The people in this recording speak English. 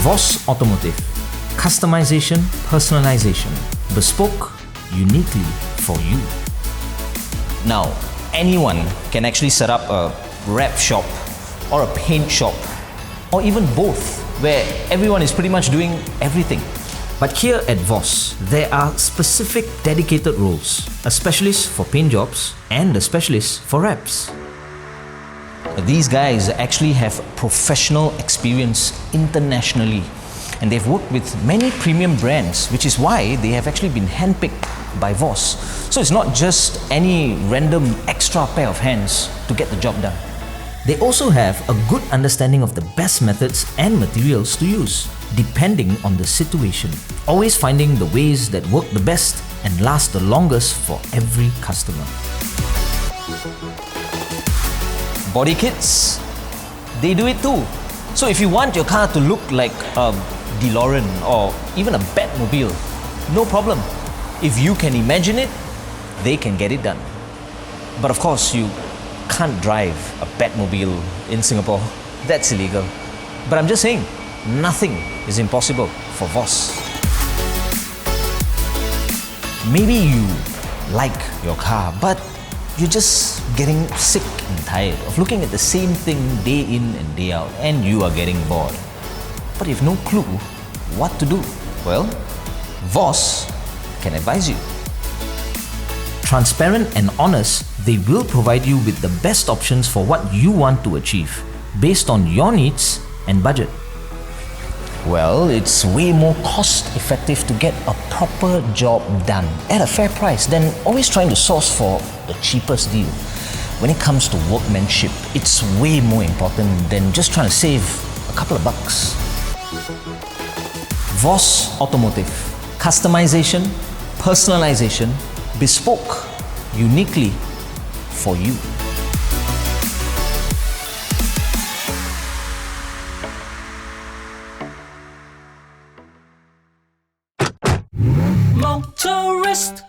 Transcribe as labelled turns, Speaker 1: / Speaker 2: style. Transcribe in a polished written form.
Speaker 1: Voss Automotive. Customization, personalization, bespoke, uniquely for you.
Speaker 2: Now, anyone can actually set up a wrap shop or a paint shop or even both, where everyone is pretty much doing everything.
Speaker 1: But here at Voss, there are specific dedicated roles, a specialist for paint jobs and a specialist for wraps.
Speaker 2: These guys actually have professional experience internationally, and they've worked with many premium brands, which is why they have actually been handpicked by Voss. So it's not just any random extra pair of hands to get the job done.
Speaker 1: They also have a good understanding of the best methods and materials to use, depending on the situation, always finding the ways that work the best and last the longest for every customer.
Speaker 2: Body kits, they do it too. So if you want your car to look like a DeLorean or even a Batmobile, no problem. If you can imagine it, they can get it done. But of course, you can't drive a Batmobile in Singapore. That's illegal. But I'm just saying, nothing is impossible for Voss. Maybe you like your car, but you're just getting sick and tired of looking at the same thing day in and day out, and you are getting bored. But you have no clue what to do. Well, Voss can advise you.
Speaker 1: Transparent and honest, they will provide you with the best options for what you want to achieve, based on your needs and budget.
Speaker 2: Well, it's way more cost-effective to get a proper job done at a fair price than always trying to source for the cheapest deal. When it comes to workmanship, it's way more important than just trying to save a couple of bucks. Voss Automotive. Customization, personalization, bespoke, uniquely for you.
Speaker 3: Motorist.